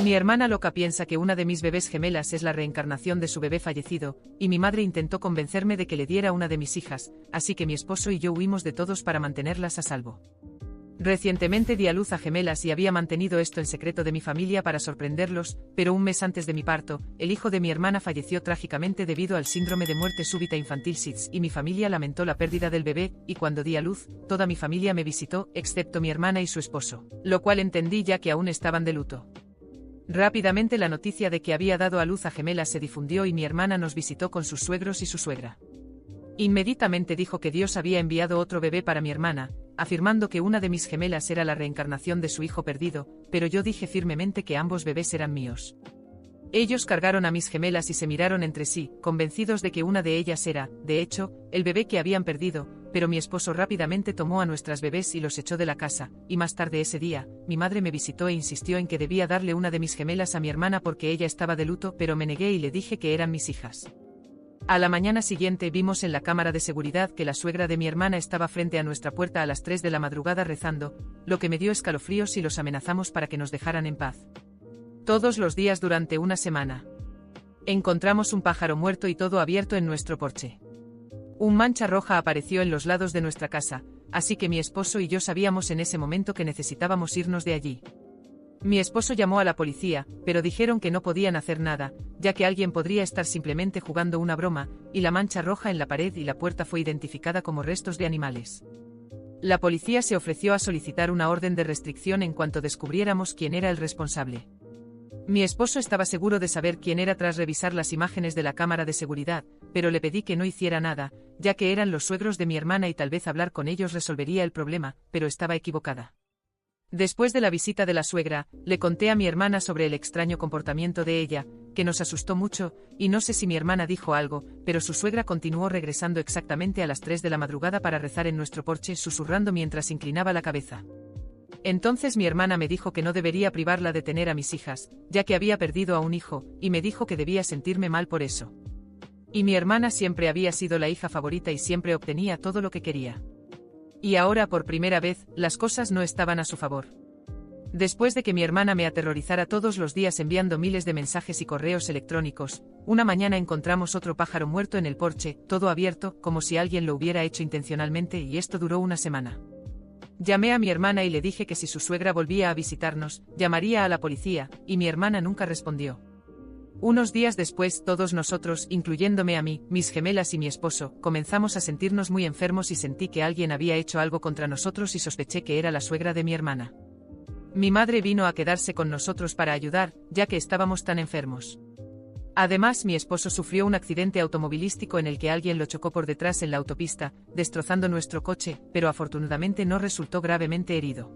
Mi hermana loca piensa que una de mis bebés gemelas es la reencarnación de su bebé fallecido, y mi madre intentó convencerme de que le diera una de mis hijas, así que mi esposo y yo huimos de todos para mantenerlas a salvo. Recientemente di a luz a gemelas y había mantenido esto en secreto de mi familia para sorprenderlos, pero un mes antes de mi parto, el hijo de mi hermana falleció trágicamente debido al síndrome de muerte súbita infantil SIDS y mi familia lamentó la pérdida del bebé, y cuando di a luz, toda mi familia me visitó, excepto mi hermana y su esposo, lo cual entendí ya que aún estaban de luto. Rápidamente la noticia de que había dado a luz a gemelas se difundió y mi hermana nos visitó con sus suegros y su suegra. Inmediatamente dijo que Dios había enviado otro bebé para mi hermana, afirmando que una de mis gemelas era la reencarnación de su hijo perdido, pero yo dije firmemente que ambos bebés eran míos. Ellos cargaron a mis gemelas y se miraron entre sí, convencidos de que una de ellas era, de hecho, el bebé que habían perdido, pero mi esposo rápidamente tomó a nuestras bebés y los echó de la casa, y más tarde ese día, mi madre me visitó e insistió en que debía darle una de mis gemelas a mi hermana porque ella estaba de luto, pero me negué y le dije que eran mis hijas. A la mañana siguiente vimos en la cámara de seguridad que la suegra de mi hermana estaba frente a nuestra puerta a las 3 de la madrugada rezando, lo que me dio escalofríos y los amenazamos para que nos dejaran en paz. Todos los días durante una semana. Encontramos un pájaro muerto y todo abierto en nuestro porche. Un mancha roja apareció en los lados de nuestra casa, así que mi esposo y yo sabíamos en ese momento que necesitábamos irnos de allí. Mi esposo llamó a la policía, pero dijeron que no podían hacer nada, ya que alguien podría estar simplemente jugando una broma, y la mancha roja en la pared y la puerta fue identificada como restos de animales. La policía se ofreció a solicitar una orden de restricción en cuanto descubriéramos quién era el responsable. Mi esposo estaba seguro de saber quién era tras revisar las imágenes de la cámara de seguridad, pero le pedí que no hiciera nada, ya que eran los suegros de mi hermana y tal vez hablar con ellos resolvería el problema, pero estaba equivocada. Después de la visita de la suegra, le conté a mi hermana sobre el extraño comportamiento de ella, que nos asustó mucho, y no sé si mi hermana dijo algo, pero su suegra continuó regresando exactamente a las 3 de la madrugada para rezar en nuestro porche susurrando mientras inclinaba la cabeza. Entonces mi hermana me dijo que no debería privarla de tener a mis hijas, ya que había perdido a un hijo, y me dijo que debía sentirme mal por eso. Y mi hermana siempre había sido la hija favorita y siempre obtenía todo lo que quería. Y ahora por primera vez, las cosas no estaban a su favor. Después de que mi hermana me aterrorizara todos los días enviando miles de mensajes y correos electrónicos, una mañana encontramos otro pájaro muerto en el porche, todo abierto, como si alguien lo hubiera hecho intencionalmente y esto duró una semana. Llamé a mi hermana y le dije que si su suegra volvía a visitarnos, llamaría a la policía, y mi hermana nunca respondió. Unos días después, todos nosotros, incluyéndome a mí, mis gemelas y mi esposo, comenzamos a sentirnos muy enfermos y sentí que alguien había hecho algo contra nosotros y sospeché que era la suegra de mi hermana. Mi madre vino a quedarse con nosotros para ayudar, ya que estábamos tan enfermos. Además, mi esposo sufrió un accidente automovilístico en el que alguien lo chocó por detrás en la autopista, destrozando nuestro coche, pero afortunadamente no resultó gravemente herido.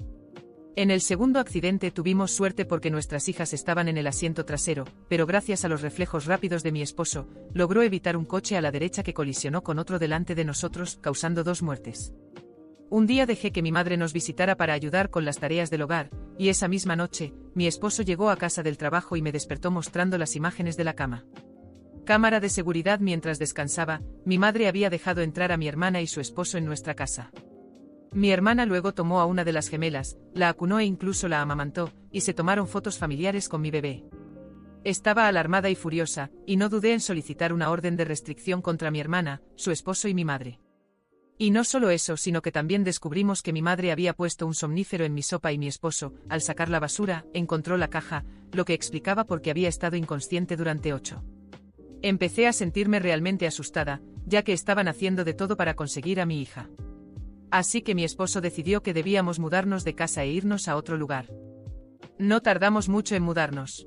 En el segundo accidente tuvimos suerte porque nuestras hijas estaban en el asiento trasero, pero gracias a los reflejos rápidos de mi esposo, logró evitar un coche a la derecha que colisionó con otro delante de nosotros, causando 2 muertes. Un día dejé que mi madre nos visitara para ayudar con las tareas del hogar, y esa misma noche, mi esposo llegó a casa del trabajo y me despertó mostrando las imágenes de la cama. Cámara de seguridad. Mientras descansaba, mi madre había dejado entrar a mi hermana y su esposo en nuestra casa. Mi hermana luego tomó a una de las gemelas, la acunó e incluso la amamantó, y se tomaron fotos familiares con mi bebé. Estaba alarmada y furiosa, y no dudé en solicitar una orden de restricción contra mi hermana, su esposo y mi madre. Y no solo eso, sino que también descubrimos que mi madre había puesto un somnífero en mi sopa y mi esposo, al sacar la basura, encontró la caja, lo que explicaba por qué había estado inconsciente durante 8. Empecé a sentirme realmente asustada, ya que estaban haciendo de todo para conseguir a mi hija. Así que mi esposo decidió que debíamos mudarnos de casa e irnos a otro lugar. No tardamos mucho en mudarnos.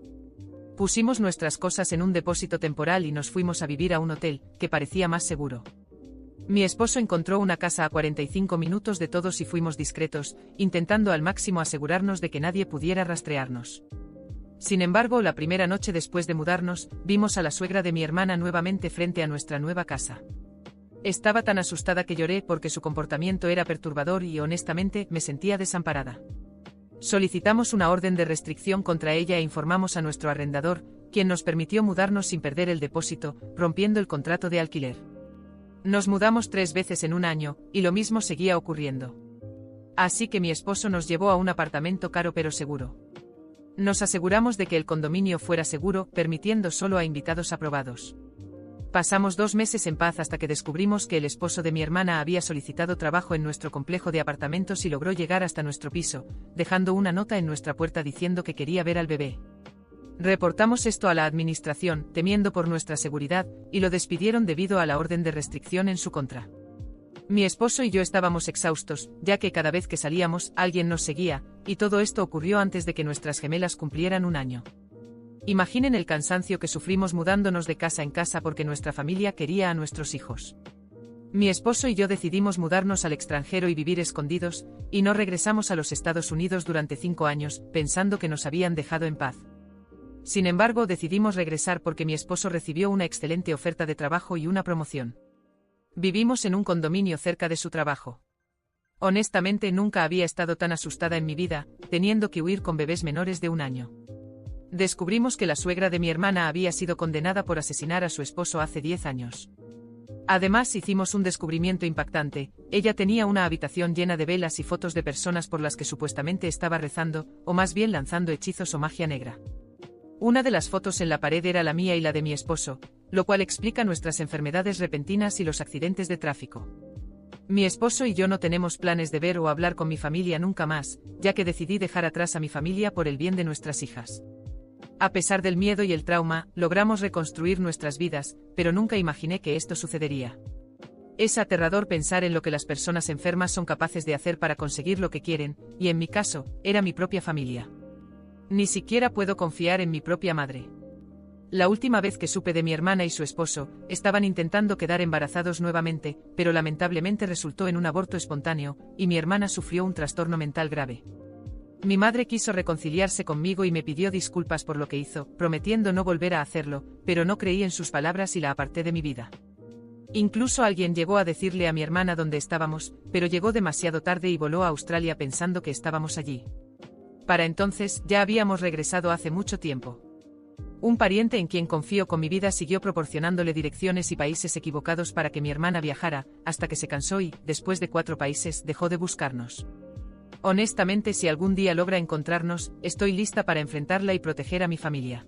Pusimos nuestras cosas en un depósito temporal y nos fuimos a vivir a un hotel, que parecía más seguro. Mi esposo encontró una casa a 45 minutos de todos y fuimos discretos, intentando al máximo asegurarnos de que nadie pudiera rastrearnos. Sin embargo, la primera noche después de mudarnos, vimos a la suegra de mi hermana nuevamente frente a nuestra nueva casa. Estaba tan asustada que lloré porque su comportamiento era perturbador y honestamente me sentía desamparada. Solicitamos una orden de restricción contra ella e informamos a nuestro arrendador, quien nos permitió mudarnos sin perder el depósito, rompiendo el contrato de alquiler. Nos mudamos 3 veces en un año, y lo mismo seguía ocurriendo. Así que mi esposo nos llevó a un apartamento caro pero seguro. Nos aseguramos de que el condominio fuera seguro, permitiendo solo a invitados aprobados. Pasamos 2 meses en paz hasta que descubrimos que el esposo de mi hermana había solicitado trabajo en nuestro complejo de apartamentos y logró llegar hasta nuestro piso, dejando una nota en nuestra puerta diciendo que quería ver al bebé. Reportamos esto a la administración, temiendo por nuestra seguridad, y lo despidieron debido a la orden de restricción en su contra. Mi esposo y yo estábamos exhaustos, ya que cada vez que salíamos, alguien nos seguía, y todo esto ocurrió antes de que nuestras gemelas cumplieran 1 año. Imaginen el cansancio que sufrimos mudándonos de casa en casa porque nuestra familia quería a nuestros hijos. Mi esposo y yo decidimos mudarnos al extranjero y vivir escondidos, y no regresamos a los Estados Unidos durante 5 años, pensando que nos habían dejado en paz. Sin embargo, decidimos regresar porque mi esposo recibió una excelente oferta de trabajo y una promoción. Vivimos en un condominio cerca de su trabajo. Honestamente, nunca había estado tan asustada en mi vida, teniendo que huir con bebés menores de 1 año. Descubrimos que la suegra de mi hermana había sido condenada por asesinar a su esposo hace 10 años. Además, hicimos un descubrimiento impactante: ella tenía una habitación llena de velas y fotos de personas por las que supuestamente estaba rezando, o más bien lanzando hechizos o magia negra. Una de las fotos en la pared era la mía y la de mi esposo, lo cual explica nuestras enfermedades repentinas y los accidentes de tráfico. Mi esposo y yo no tenemos planes de ver o hablar con mi familia nunca más, ya que decidí dejar atrás a mi familia por el bien de nuestras hijas. A pesar del miedo y el trauma, logramos reconstruir nuestras vidas, pero nunca imaginé que esto sucedería. Es aterrador pensar en lo que las personas enfermas son capaces de hacer para conseguir lo que quieren, y en mi caso, era mi propia familia. Ni siquiera puedo confiar en mi propia madre. La última vez que supe de mi hermana y su esposo, estaban intentando quedar embarazados nuevamente, pero lamentablemente resultó en un aborto espontáneo, y mi hermana sufrió un trastorno mental grave. Mi madre quiso reconciliarse conmigo y me pidió disculpas por lo que hizo, prometiendo no volver a hacerlo, pero no creí en sus palabras y la aparté de mi vida. Incluso alguien llegó a decirle a mi hermana dónde estábamos, pero llegó demasiado tarde y voló a Australia pensando que estábamos allí. Para entonces, ya habíamos regresado hace mucho tiempo. Un pariente en quien confío con mi vida siguió proporcionándole direcciones y países equivocados para que mi hermana viajara, hasta que se cansó y, después de 4 países, dejó de buscarnos. Honestamente, si algún día logra encontrarnos, estoy lista para enfrentarla y proteger a mi familia.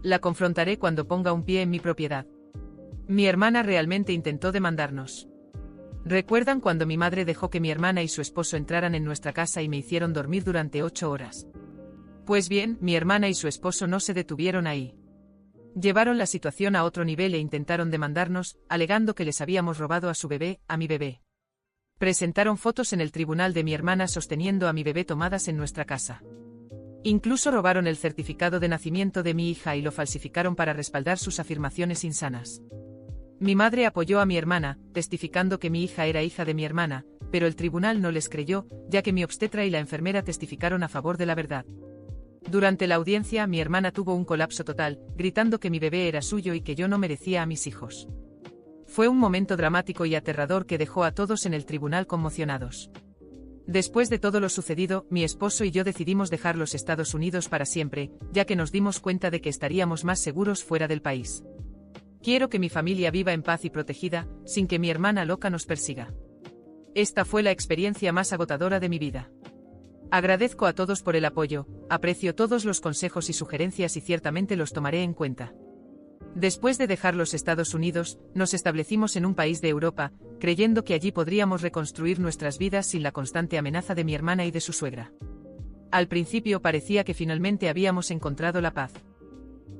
La confrontaré cuando ponga un pie en mi propiedad. Mi hermana realmente intentó demandarnos. ¿Recuerdan cuando mi madre dejó que mi hermana y su esposo entraran en nuestra casa y me hicieron dormir durante 8 horas? Pues bien, mi hermana y su esposo no se detuvieron ahí. Llevaron la situación a otro nivel e intentaron demandarnos, alegando que les habíamos robado a su bebé, a mi bebé. Presentaron fotos en el tribunal de mi hermana sosteniendo a mi bebé tomadas en nuestra casa. Incluso robaron el certificado de nacimiento de mi hija y lo falsificaron para respaldar sus afirmaciones insanas. Mi madre apoyó a mi hermana, testificando que mi hija era hija de mi hermana, pero el tribunal no les creyó, ya que mi obstetra y la enfermera testificaron a favor de la verdad. Durante la audiencia, mi hermana tuvo un colapso total, gritando que mi bebé era suyo y que yo no merecía a mis hijos. Fue un momento dramático y aterrador que dejó a todos en el tribunal conmocionados. Después de todo lo sucedido, mi esposo y yo decidimos dejar los Estados Unidos para siempre, ya que nos dimos cuenta de que estaríamos más seguros fuera del país. Quiero que mi familia viva en paz y protegida, sin que mi hermana loca nos persiga. Esta fue la experiencia más agotadora de mi vida. Agradezco a todos por el apoyo, aprecio todos los consejos y sugerencias y ciertamente los tomaré en cuenta. Después de dejar los Estados Unidos, nos establecimos en un país de Europa, creyendo que allí podríamos reconstruir nuestras vidas sin la constante amenaza de mi hermana y de su suegra. Al principio parecía que finalmente habíamos encontrado la paz.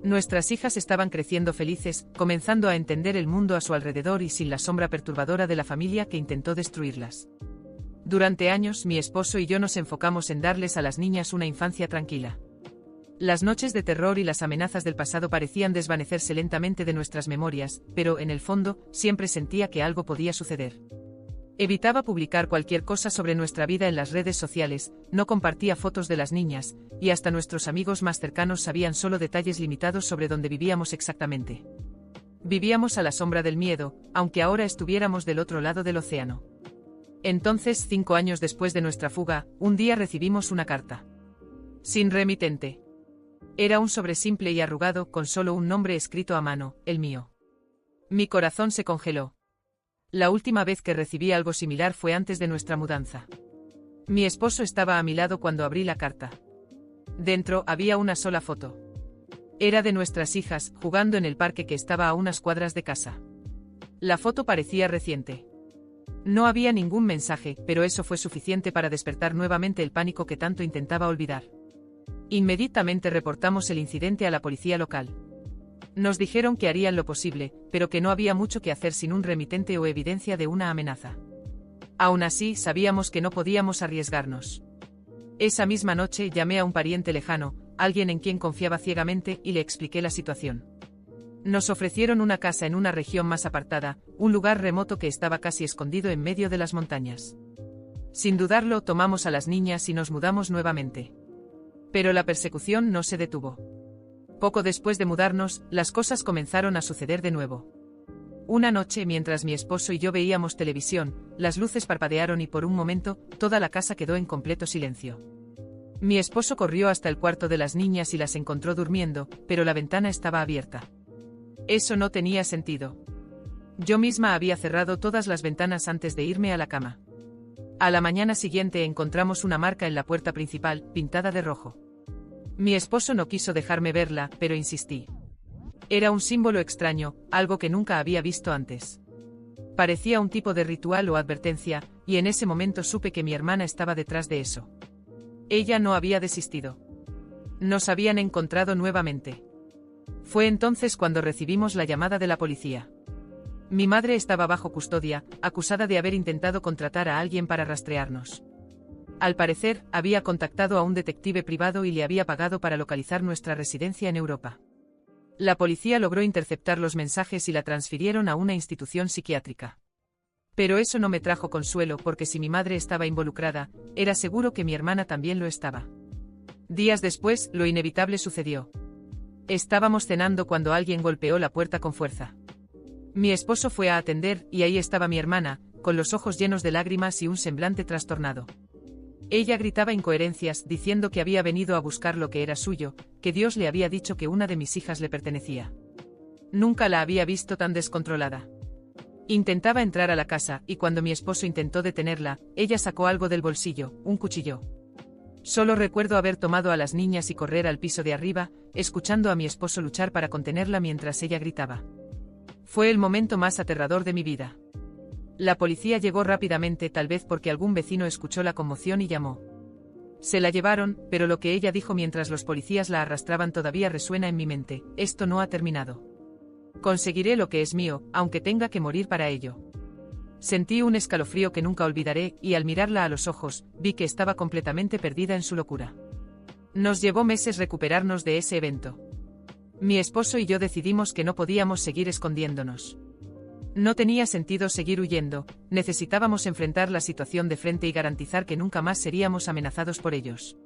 Nuestras hijas estaban creciendo felices, comenzando a entender el mundo a su alrededor y sin la sombra perturbadora de la familia que intentó destruirlas. Durante años, mi esposo y yo nos enfocamos en darles a las niñas una infancia tranquila. Las noches de terror y las amenazas del pasado parecían desvanecerse lentamente de nuestras memorias, pero, en el fondo, siempre sentía que algo podía suceder. Evitaba publicar cualquier cosa sobre nuestra vida en las redes sociales, no compartía fotos de las niñas, y hasta nuestros amigos más cercanos sabían solo detalles limitados sobre dónde vivíamos exactamente. Vivíamos a la sombra del miedo, aunque ahora estuviéramos del otro lado del océano. Entonces, 5 años después de nuestra fuga, un día recibimos una carta. Sin remitente. Era un sobre simple y arrugado, con solo un nombre escrito a mano, el mío. Mi corazón se congeló. La última vez que recibí algo similar fue antes de nuestra mudanza. Mi esposo estaba a mi lado cuando abrí la carta. Dentro había una sola foto. Era de nuestras hijas, jugando en el parque que estaba a unas cuadras de casa. La foto parecía reciente. No había ningún mensaje, pero eso fue suficiente para despertar nuevamente el pánico que tanto intentaba olvidar. Inmediatamente reportamos el incidente a la policía local. Nos dijeron que harían lo posible, pero que no había mucho que hacer sin un remitente o evidencia de una amenaza. Aún así, sabíamos que no podíamos arriesgarnos. Esa misma noche llamé a un pariente lejano, alguien en quien confiaba ciegamente, y le expliqué la situación. Nos ofrecieron una casa en una región más apartada, un lugar remoto que estaba casi escondido en medio de las montañas. Sin dudarlo, tomamos a las niñas y nos mudamos nuevamente. Pero la persecución no se detuvo. Poco después de mudarnos, las cosas comenzaron a suceder de nuevo. Una noche, mientras mi esposo y yo veíamos televisión, las luces parpadearon y por un momento, toda la casa quedó en completo silencio. Mi esposo corrió hasta el cuarto de las niñas y las encontró durmiendo, pero la ventana estaba abierta. Eso no tenía sentido. Yo misma había cerrado todas las ventanas antes de irme a la cama. A la mañana siguiente encontramos una marca en la puerta principal, pintada de rojo. Mi esposo no quiso dejarme verla, pero insistí. Era un símbolo extraño, algo que nunca había visto antes. Parecía un tipo de ritual o advertencia, y en ese momento supe que mi hermana estaba detrás de eso. Ella no había desistido. Nos habían encontrado nuevamente. Fue entonces cuando recibimos la llamada de la policía. Mi madre estaba bajo custodia, acusada de haber intentado contratar a alguien para rastrearnos. Al parecer, había contactado a un detective privado y le había pagado para localizar nuestra residencia en Europa. La policía logró interceptar los mensajes y la transfirieron a una institución psiquiátrica. Pero eso no me trajo consuelo porque si mi madre estaba involucrada, era seguro que mi hermana también lo estaba. Días después, lo inevitable sucedió. Estábamos cenando cuando alguien golpeó la puerta con fuerza. Mi esposo fue a atender y ahí estaba mi hermana, con los ojos llenos de lágrimas y un semblante trastornado. Ella gritaba incoherencias diciendo que había venido a buscar lo que era suyo, que Dios le había dicho que una de mis hijas le pertenecía. Nunca la había visto tan descontrolada. Intentaba entrar a la casa y cuando mi esposo intentó detenerla, ella sacó algo del bolsillo, un cuchillo. Solo recuerdo haber tomado a las niñas y correr al piso de arriba, escuchando a mi esposo luchar para contenerla mientras ella gritaba. Fue el momento más aterrador de mi vida. La policía llegó rápidamente, tal vez porque algún vecino escuchó la conmoción y llamó. Se la llevaron, pero lo que ella dijo mientras los policías la arrastraban todavía resuena en mi mente: esto no ha terminado. Conseguiré lo que es mío, aunque tenga que morir para ello. Sentí un escalofrío que nunca olvidaré, y al mirarla a los ojos, vi que estaba completamente perdida en su locura. Nos llevó meses recuperarnos de ese evento. Mi esposo y yo decidimos que no podíamos seguir escondiéndonos. No tenía sentido seguir huyendo, necesitábamos enfrentar la situación de frente y garantizar que nunca más seríamos amenazados por ellos.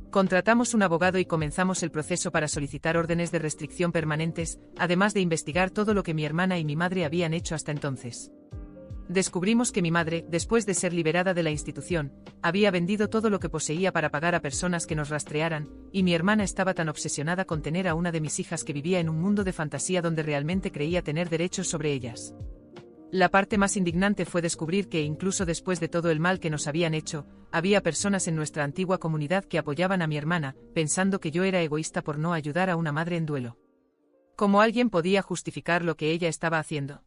Contratamos un abogado y comenzamos el proceso para solicitar órdenes de restricción permanentes, además de investigar todo lo que mi hermana y mi madre habían hecho hasta entonces. Descubrimos que mi madre, después de ser liberada de la institución, había vendido todo lo que poseía para pagar a personas que nos rastrearan, y mi hermana estaba tan obsesionada con tener a una de mis hijas que vivía en un mundo de fantasía donde realmente creía tener derechos sobre ellas. La parte más indignante fue descubrir que incluso después de todo el mal que nos habían hecho, había personas en nuestra antigua comunidad que apoyaban a mi hermana, pensando que yo era egoísta por no ayudar a una madre en duelo. ¿Cómo alguien podía justificar lo que ella estaba haciendo?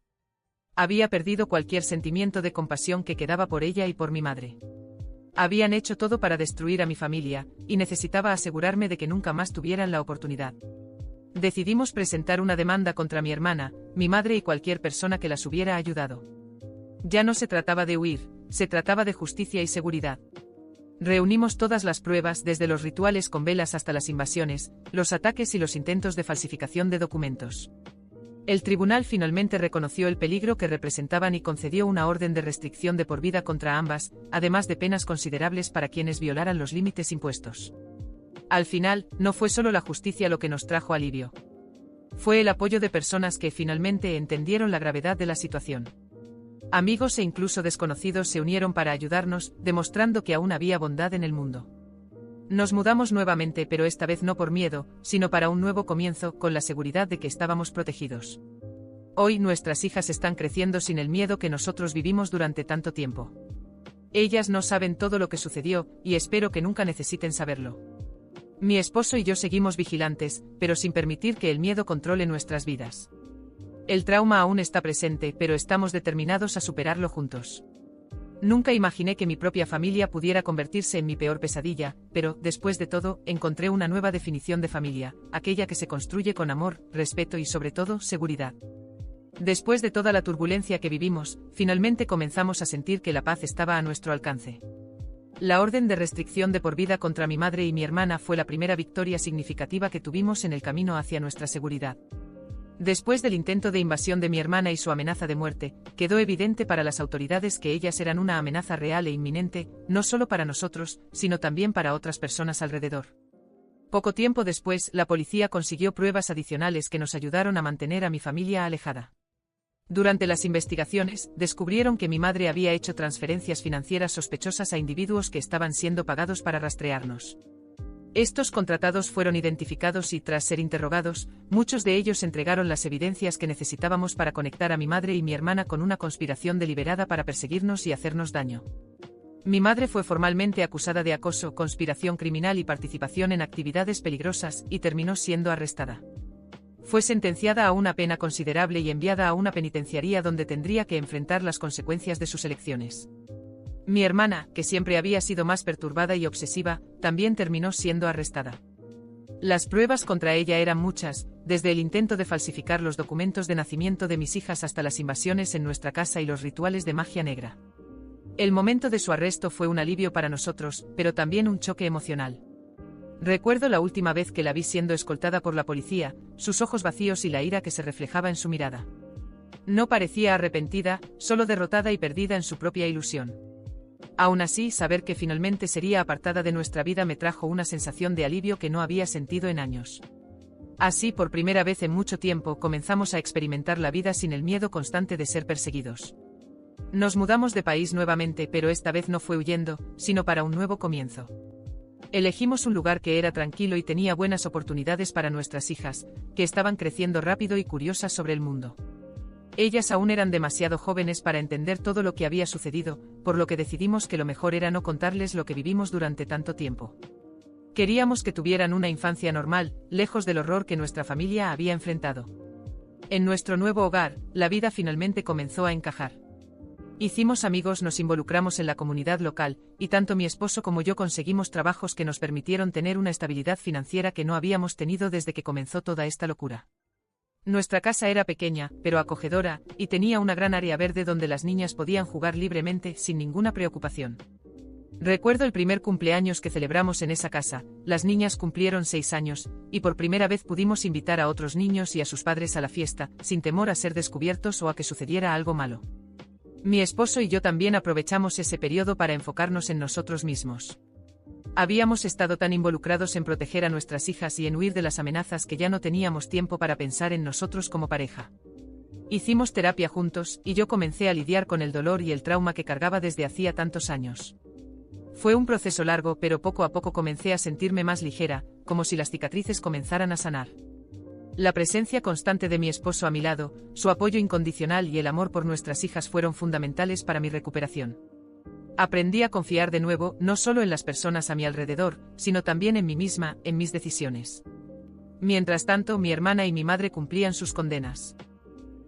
Había perdido cualquier sentimiento de compasión que quedaba por ella y por mi madre. Habían hecho todo para destruir a mi familia, y necesitaba asegurarme de que nunca más tuvieran la oportunidad. Decidimos presentar una demanda contra mi hermana, mi madre y cualquier persona que las hubiera ayudado. Ya no se trataba de huir, se trataba de justicia y seguridad. Reunimos todas las pruebas, desde los rituales con velas hasta las invasiones, los ataques y los intentos de falsificación de documentos. El tribunal finalmente reconoció el peligro que representaban y concedió una orden de restricción de por vida contra ambas, además de penas considerables para quienes violaran los límites impuestos. Al final, no fue solo la justicia lo que nos trajo alivio. Fue el apoyo de personas que finalmente entendieron la gravedad de la situación. Amigos e incluso desconocidos se unieron para ayudarnos, demostrando que aún había bondad en el mundo. Nos mudamos nuevamente, pero esta vez no por miedo, sino para un nuevo comienzo, con la seguridad de que estábamos protegidos. Hoy nuestras hijas están creciendo sin el miedo que nosotros vivimos durante tanto tiempo. Ellas no saben todo lo que sucedió, y espero que nunca necesiten saberlo. Mi esposo y yo seguimos vigilantes, pero sin permitir que el miedo controle nuestras vidas. El trauma aún está presente, pero estamos determinados a superarlo juntos. Nunca imaginé que mi propia familia pudiera convertirse en mi peor pesadilla, pero, después de todo, encontré una nueva definición de familia, aquella que se construye con amor, respeto y sobre todo, seguridad. Después de toda la turbulencia que vivimos, finalmente comenzamos a sentir que la paz estaba a nuestro alcance. La orden de restricción de por vida contra mi madre y mi hermana fue la primera victoria significativa que tuvimos en el camino hacia nuestra seguridad. Después del intento de invasión de mi hermana y su amenaza de muerte, quedó evidente para las autoridades que ellas eran una amenaza real e inminente, no solo para nosotros, sino también para otras personas alrededor. Poco tiempo después, la policía consiguió pruebas adicionales que nos ayudaron a mantener a mi familia alejada. Durante las investigaciones, descubrieron que mi madre había hecho transferencias financieras sospechosas a individuos que estaban siendo pagados para rastrearnos. Estos contratados fueron identificados y, tras ser interrogados, muchos de ellos entregaron las evidencias que necesitábamos para conectar a mi madre y mi hermana con una conspiración deliberada para perseguirnos y hacernos daño. Mi madre fue formalmente acusada de acoso, conspiración criminal y participación en actividades peligrosas, y terminó siendo arrestada. Fue sentenciada a una pena considerable y enviada a una penitenciaría donde tendría que enfrentar las consecuencias de sus elecciones. Mi hermana, que siempre había sido más perturbada y obsesiva, también terminó siendo arrestada. Las pruebas contra ella eran muchas, desde el intento de falsificar los documentos de nacimiento de mis hijas hasta las invasiones en nuestra casa y los rituales de magia negra. El momento de su arresto fue un alivio para nosotros, pero también un choque emocional. Recuerdo la última vez que la vi siendo escoltada por la policía, sus ojos vacíos y la ira que se reflejaba en su mirada. No parecía arrepentida, solo derrotada y perdida en su propia ilusión. Aún así, saber que finalmente sería apartada de nuestra vida me trajo una sensación de alivio que no había sentido en años. Así, por primera vez en mucho tiempo, comenzamos a experimentar la vida sin el miedo constante de ser perseguidos. Nos mudamos de país nuevamente, pero esta vez no fue huyendo, sino para un nuevo comienzo. Elegimos un lugar que era tranquilo y tenía buenas oportunidades para nuestras hijas, que estaban creciendo rápido y curiosas sobre el mundo. Ellas aún eran demasiado jóvenes para entender todo lo que había sucedido, por lo que decidimos que lo mejor era no contarles lo que vivimos durante tanto tiempo. Queríamos que tuvieran una infancia normal, lejos del horror que nuestra familia había enfrentado. En nuestro nuevo hogar, la vida finalmente comenzó a encajar. Hicimos amigos, nos involucramos en la comunidad local, y tanto mi esposo como yo conseguimos trabajos que nos permitieron tener una estabilidad financiera que no habíamos tenido desde que comenzó toda esta locura. Nuestra casa era pequeña, pero acogedora, y tenía una gran área verde donde las niñas podían jugar libremente, sin ninguna preocupación. Recuerdo el primer cumpleaños que celebramos en esa casa, las niñas cumplieron 6 años, y por primera vez pudimos invitar a otros niños y a sus padres a la fiesta, sin temor a ser descubiertos o a que sucediera algo malo. Mi esposo y yo también aprovechamos ese periodo para enfocarnos en nosotros mismos. Habíamos estado tan involucrados en proteger a nuestras hijas y en huir de las amenazas que ya no teníamos tiempo para pensar en nosotros como pareja. Hicimos terapia juntos, y yo comencé a lidiar con el dolor y el trauma que cargaba desde hacía tantos años. Fue un proceso largo, pero poco a poco comencé a sentirme más ligera, como si las cicatrices comenzaran a sanar. La presencia constante de mi esposo a mi lado, su apoyo incondicional y el amor por nuestras hijas fueron fundamentales para mi recuperación. Aprendí a confiar de nuevo, no solo en las personas a mi alrededor, sino también en mí misma, en mis decisiones. Mientras tanto, mi hermana y mi madre cumplían sus condenas.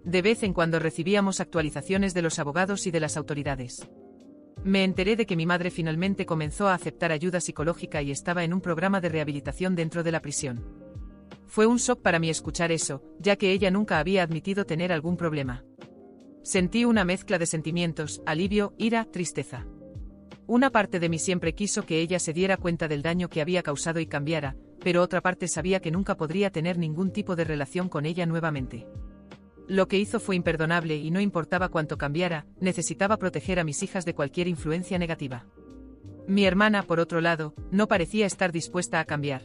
De vez en cuando recibíamos actualizaciones de los abogados y de las autoridades. Me enteré de que mi madre finalmente comenzó a aceptar ayuda psicológica y estaba en un programa de rehabilitación dentro de la prisión. Fue un shock para mí escuchar eso, ya que ella nunca había admitido tener algún problema. Sentí una mezcla de sentimientos, alivio, ira, tristeza. Una parte de mí siempre quiso que ella se diera cuenta del daño que había causado y cambiara, pero otra parte sabía que nunca podría tener ningún tipo de relación con ella nuevamente. Lo que hizo fue imperdonable y no importaba cuánto cambiara, necesitaba proteger a mis hijas de cualquier influencia negativa. Mi hermana, por otro lado, no parecía estar dispuesta a cambiar.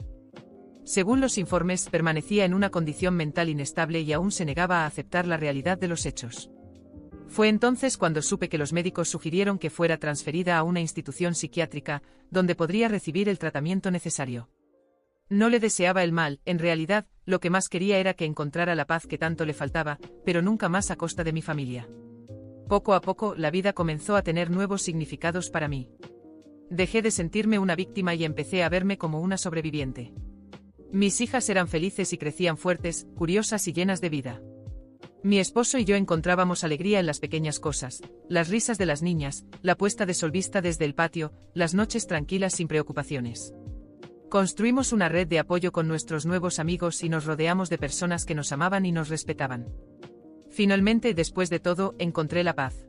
Según los informes, permanecía en una condición mental inestable y aún se negaba a aceptar la realidad de los hechos. Fue entonces cuando supe que los médicos sugirieron que fuera transferida a una institución psiquiátrica, donde podría recibir el tratamiento necesario. No le deseaba el mal, en realidad, lo que más quería era que encontrara la paz que tanto le faltaba, pero nunca más a costa de mi familia. Poco a poco, la vida comenzó a tener nuevos significados para mí. Dejé de sentirme una víctima y empecé a verme como una sobreviviente. Mis hijas eran felices y crecían fuertes, curiosas y llenas de vida. Mi esposo y yo encontrábamos alegría en las pequeñas cosas, las risas de las niñas, la puesta de sol vista desde el patio, las noches tranquilas sin preocupaciones. Construimos una red de apoyo con nuestros nuevos amigos y nos rodeamos de personas que nos amaban y nos respetaban. Finalmente, después de todo, encontré la paz.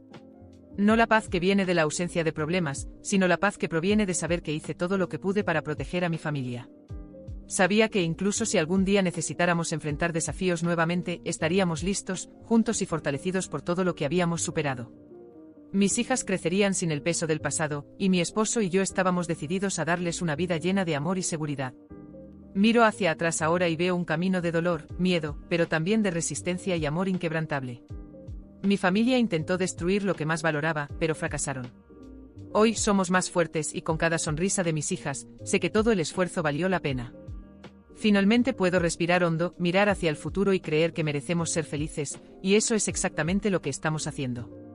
No la paz que viene de la ausencia de problemas, sino la paz que proviene de saber que hice todo lo que pude para proteger a mi familia. Sabía que incluso si algún día necesitáramos enfrentar desafíos nuevamente, estaríamos listos, juntos y fortalecidos por todo lo que habíamos superado. Mis hijas crecerían sin el peso del pasado, y mi esposo y yo estábamos decididos a darles una vida llena de amor y seguridad. Miro hacia atrás ahora y veo un camino de dolor, miedo, pero también de resistencia y amor inquebrantable. Mi familia intentó destruir lo que más valoraba, pero fracasaron. Hoy somos más fuertes y con cada sonrisa de mis hijas, sé que todo el esfuerzo valió la pena. Finalmente puedo respirar hondo, mirar hacia el futuro y creer que merecemos ser felices, y eso es exactamente lo que estamos haciendo.